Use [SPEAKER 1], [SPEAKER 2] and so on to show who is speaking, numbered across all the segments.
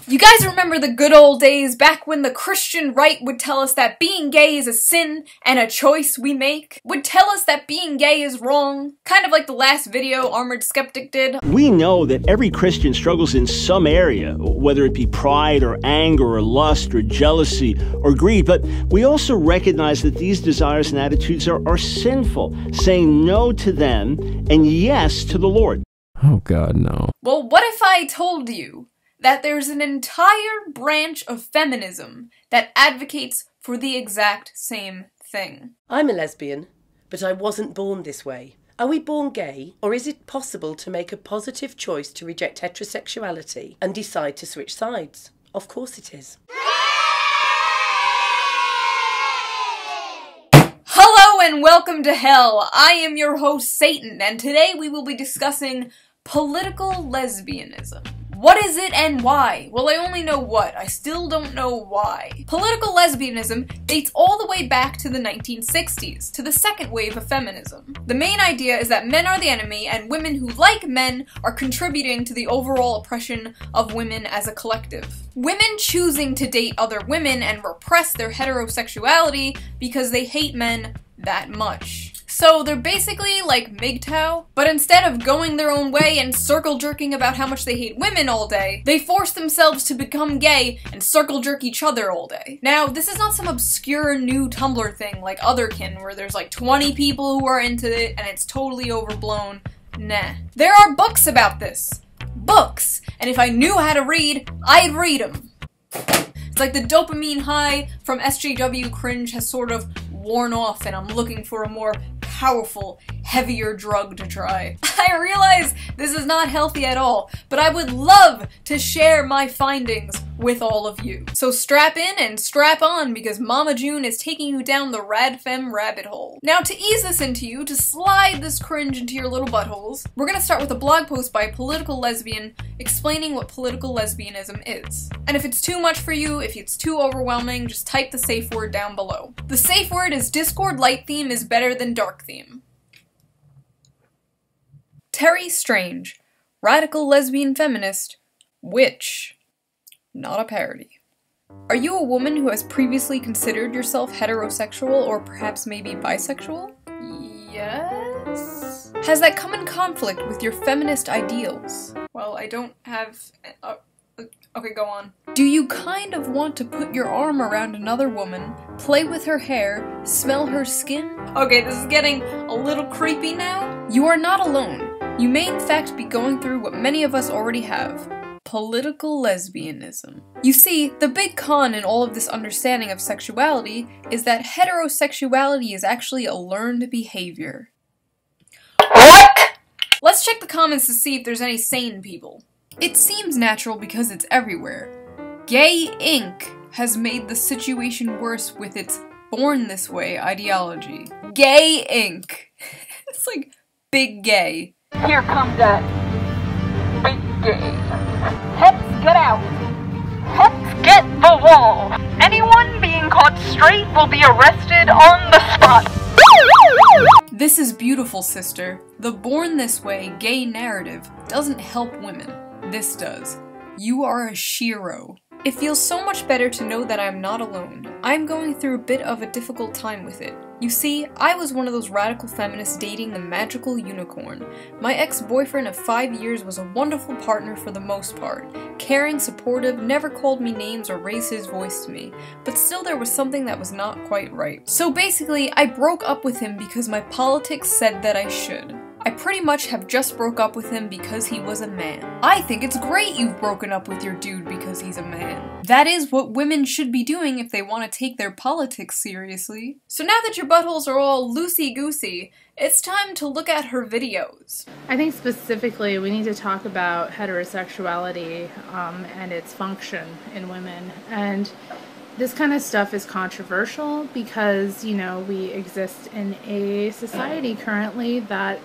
[SPEAKER 1] You guys remember the good old days back when the Christian right would tell us that being gay is a sin and a choice we make? Would tell us that being gay is wrong? Kind of like the last video Armored Skeptic did.
[SPEAKER 2] We know that every Christian struggles in some area, whether it be pride or anger or lust or jealousy or greed, but we also recognize that these desires and attitudes are sinful, saying no to them and yes to the Lord.
[SPEAKER 3] Oh God, no.
[SPEAKER 1] Well, what if I told you that there's an entire branch of feminism that advocates for the exact same thing?
[SPEAKER 4] I'm a lesbian, but I wasn't born this way. Are we born gay, or is it possible to make a positive choice to reject heterosexuality and decide to switch sides? Of course it is.
[SPEAKER 1] Hello and welcome to hell. I am your host, Satan, and today we will be discussing political lesbianism. What is it and why? Well, I only know what. I still don't know why. Political lesbianism dates all the way back to the 1960s, to the second wave of feminism. The main idea is that men are the enemy and women who like men are contributing to the overall oppression of women as a collective. Women choosing to date other women and repress their heterosexuality because they hate men that much. So they're basically like MGTOW, but instead of going their own way and circle jerking about how much they hate women all day, they force themselves to become gay and circle jerk each other all day. Now, this is not some obscure new Tumblr thing like Otherkin, where there's like 20 people who are into it and it's totally overblown. Nah. There are books about this. Books! And if I knew how to read, I'd read them. It's like the dopamine high from SJW cringe has sort of worn off and I'm looking for a more powerful, heavier drug to try. I realize this is not healthy at all, but I would love to share my findings with all of you. So strap in and strap on because Mama June is taking you down the radfem rabbit hole. Now to ease this into you, to slide this cringe into your little buttholes, we're gonna start with a blog post by a political lesbian explaining what political lesbianism is. And if it's too much for you, if it's too overwhelming, just type the safe word down below. The safe word is Discord light theme is better than dark theme. Terry Strange, radical lesbian feminist, witch. Not a parody. Are you a woman who has previously considered yourself heterosexual or perhaps maybe bisexual? Yes? Has that come in conflict with your feminist ideals? Well, I don't have... okay, go on. Do you kind of want to put your arm around another woman, play with her hair, smell her skin? Okay, this is getting a little creepy now. You are not alone. You may in fact be going through what many of us already have. Political lesbianism. You see, the big con in all of this understanding of sexuality is that heterosexuality is actually a learned behavior. What? Let's check the comments to see if there's any sane people. It seems natural because it's everywhere. Gay Inc. has made the situation worse with its born this way ideology. Gay Inc. It's like big gay.
[SPEAKER 5] Here comes that big gay. Heps, get out. Heps, get the wall. Anyone being caught straight will be arrested on the spot.
[SPEAKER 1] This is beautiful, sister. The born this way gay narrative doesn't help women. This does. You are a shiro. It feels so much better to know that I'm not alone. I'm going through a bit of a difficult time with it. You see, I was one of those radical feminists dating the magical unicorn. My ex-boyfriend of 5 years was a wonderful partner for the most part. Caring, supportive, never called me names or raised his voice to me. But still there was something that was not quite right. So basically, I broke up with him because my politics said that I should. I pretty much have just broke up with him because he was a man. I think it's great you've broken up with your dude because he's a man. That is what women should be doing if they want to take their politics seriously. So now that your buttholes are all loosey-goosey, it's time to look at her videos.
[SPEAKER 6] I think specifically we need to talk about heterosexuality and its function in women. And this kind of stuff is controversial because, you know, we exist in a society currently that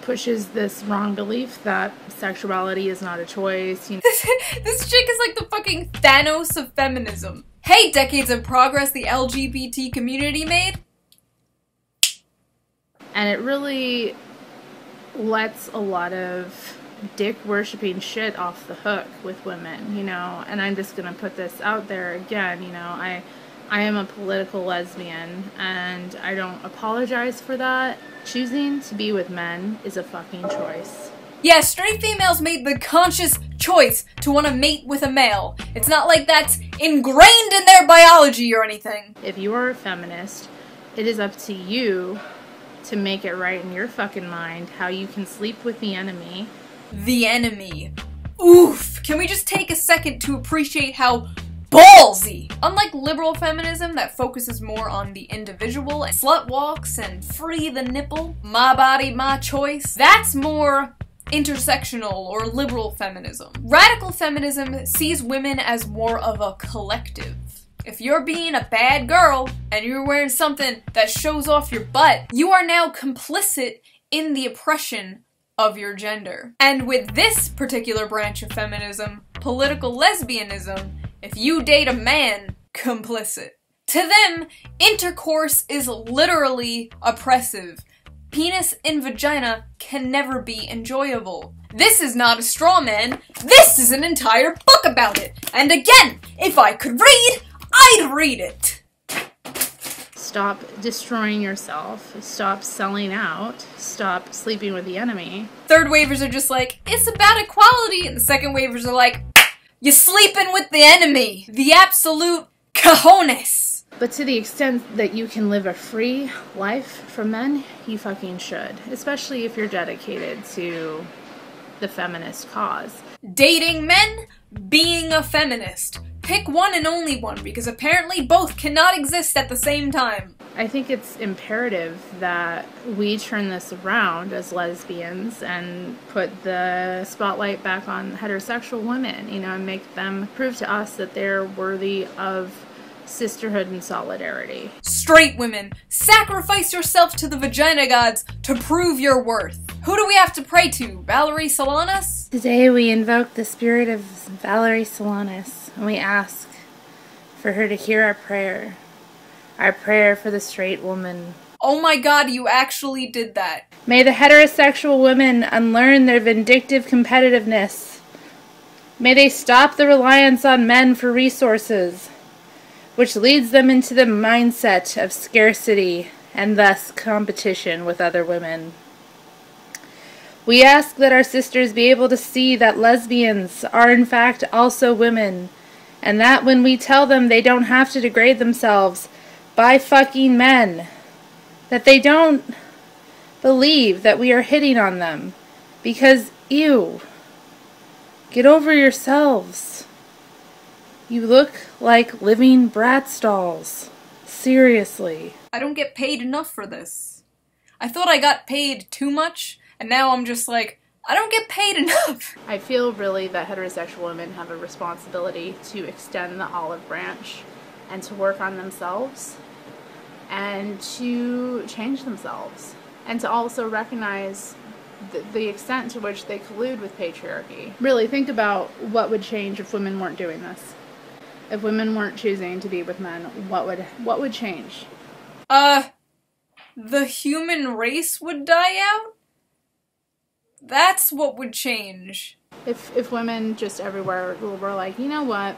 [SPEAKER 6] pushes this wrong belief that sexuality is not a choice.
[SPEAKER 1] This chick is like the fucking Thanos of feminism. Hey, decades of progress the LGBT community made.
[SPEAKER 6] And it really lets a lot of dick-worshipping shit off the hook with women, you know, and I'm just gonna put this out there again, you know, I am a political lesbian, and I don't apologize for that. Choosing to be with men is a fucking choice.
[SPEAKER 1] Yeah, straight females made the conscious choice to want to mate with a male. It's not like that's ingrained in their biology or anything.
[SPEAKER 6] If you are a feminist, it is up to you to make it right in your fucking mind how you can sleep with the enemy.
[SPEAKER 1] The enemy. Oof! Can we just take a second to appreciate how ballsy! Unlike liberal feminism that focuses more on the individual and slut walks and free the nipple, my body, my choice, that's more intersectional or liberal feminism. Radical feminism sees women as more of a collective. If you're being a bad girl and you're wearing something that shows off your butt, you are now complicit in the oppression of your gender. And with this particular branch of feminism, political lesbianism, if you date a man, complicit. To them, intercourse is literally oppressive. Penis in vagina can never be enjoyable. This is not a straw man, this is an entire book about it. And again, if I could read, I'd read it.
[SPEAKER 6] Stop destroying yourself. Stop selling out. Stop sleeping with the enemy.
[SPEAKER 1] Third wavers are just like, it's about equality, and the second wavers are like, you're sleeping with the enemy. The absolute cojones.
[SPEAKER 6] But to the extent that you can live a free life from men, you fucking should. Especially if you're dedicated to the feminist cause.
[SPEAKER 1] Dating men, being a feminist. Pick one and only one, because apparently both cannot exist at the same time.
[SPEAKER 6] I think it's imperative that we turn this around as lesbians and put the spotlight back on heterosexual women, you know, and make them prove to us that they're worthy of sisterhood and solidarity.
[SPEAKER 1] Straight women, sacrifice yourself to the vagina gods to prove your worth. Who do we have to pray to? Valerie Solanas?
[SPEAKER 6] Today we invoke the spirit of Valerie Solanas, and we ask for her to hear our prayer for the straight woman.
[SPEAKER 1] Oh my god, you actually did that.
[SPEAKER 6] May the heterosexual women unlearn their vindictive competitiveness. May they stop the reliance on men for resources, which leads them into the mindset of scarcity and thus competition with other women. We ask that our sisters be able to see that lesbians are in fact also women, and that when we tell them they don't have to degrade themselves by fucking men, that they don't believe that we are hitting on them, because, ew, get over yourselves. You look like living brat stalls. Seriously.
[SPEAKER 1] I don't get paid enough for this. I thought I got paid too much, and now I'm just like, I don't get paid enough.
[SPEAKER 6] I feel really that heterosexual women have a responsibility to extend the olive branch and to work on themselves and to change themselves and to also recognize the extent to which they collude with patriarchy. Really think about what would change if women weren't doing this. If women weren't choosing to be with men, what would change?
[SPEAKER 1] The human race would die out? That's what would change.
[SPEAKER 6] If women just everywhere were like, you know what,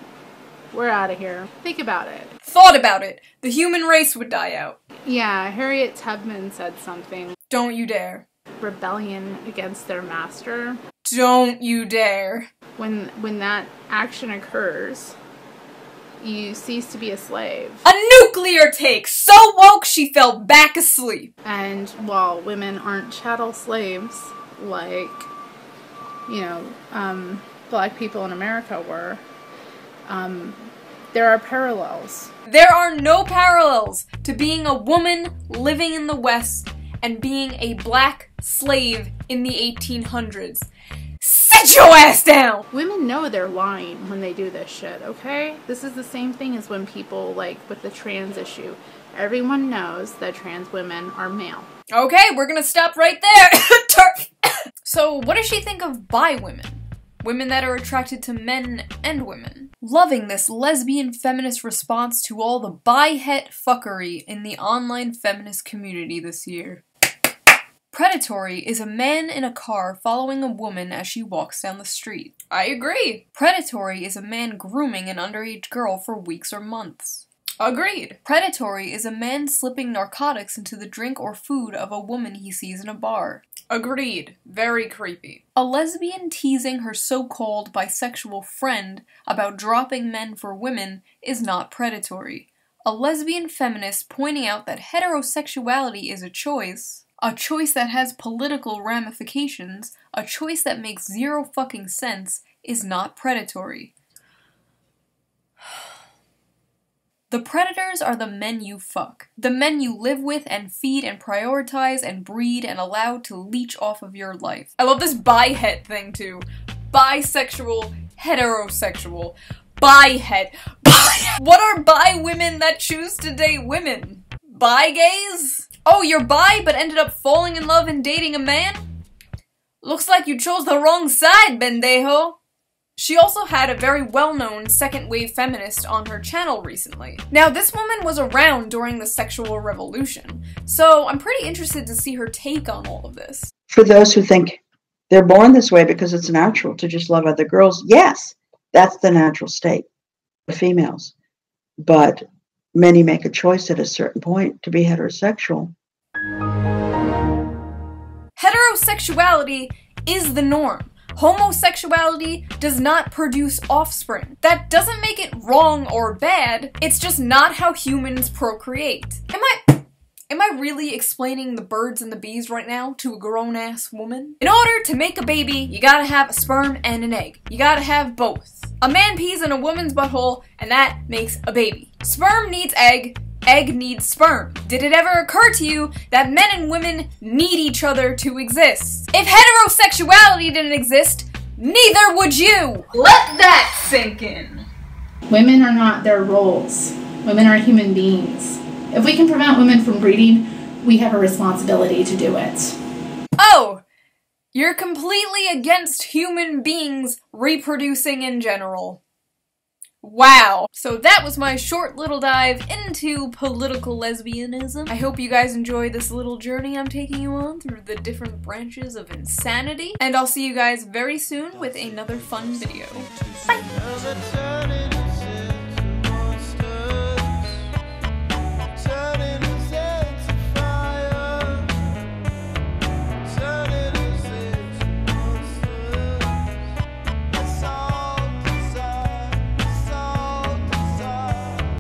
[SPEAKER 6] we're out of here. Think about it.
[SPEAKER 1] Thought about it. The human race would die out.
[SPEAKER 6] Yeah, Harriet Tubman said something.
[SPEAKER 1] Don't you dare.
[SPEAKER 6] Rebellion against their master.
[SPEAKER 1] Don't you dare.
[SPEAKER 6] When that action occurs, you cease to be a slave.
[SPEAKER 1] A nuclear take! So woke she fell back asleep.
[SPEAKER 6] And while women aren't chattel slaves, like, you know, black people in America were, there are parallels.
[SPEAKER 1] There are no parallels to being a woman living in the West and being a black slave in the 1800s. Sit your ass down!
[SPEAKER 6] Women know they're lying when they do this shit, okay? This is the same thing as when people, like, with the trans issue. Everyone knows that trans women are male.
[SPEAKER 1] Okay, we're gonna stop right there. So, what does she think of bi women? Women that are attracted to men and women. Loving this lesbian feminist response to all the bi-het fuckery in the online feminist community this year. Predatory is a man in a car following a woman as she walks down the street. I agree. Predatory is a man grooming an underage girl for weeks or months. Agreed. Predatory is a man slipping narcotics into the drink or food of a woman he sees in a bar. Agreed. Very creepy. A lesbian teasing her so-called bisexual friend about dropping men for women is not predatory. A lesbian feminist pointing out that heterosexuality is a choice that has political ramifications, a choice that makes zero fucking sense, is not predatory. The predators are the men you fuck. The men you live with and feed and prioritize and breed and allow to leech off of your life. I love this bi-het thing too. Bisexual, heterosexual, bi-het. What are bi women that choose to date women? Bi-gays? Oh, you're bi but ended up falling in love and dating a man? Looks like you chose the wrong side, bendejo. She also had a very well-known second-wave feminist on her channel recently. Now, this woman was around during the sexual revolution, so I'm pretty interested to see her take on all of this.
[SPEAKER 3] For those who think they're born this way because it's natural to just love other girls, yes, that's the natural state of females. But many make a choice at a certain point to be heterosexual.
[SPEAKER 1] Heterosexuality is the norm. Homosexuality does not produce offspring. That doesn't make it wrong or bad, it's just not how humans procreate. Am I really explaining the birds and the bees right now to a grown-ass woman? In order to make a baby, you gotta have a sperm and an egg. You gotta have both. A man pees in a woman's butthole, and that makes a baby. Sperm needs egg, egg needs sperm. Did it ever occur to you that men and women need each other to exist? If heterosexuality didn't exist, neither would you! Let that sink in.
[SPEAKER 6] Women are not their roles. Women are human beings. If we can prevent women from breeding, we have a responsibility to do it.
[SPEAKER 1] Oh! You're completely against human beings reproducing in general. Wow. So that was my short little dive into political lesbianism. I hope you guys enjoy this little journey I'm taking you on through the different branches of insanity. And I'll see you guys very soon with another fun video. Bye!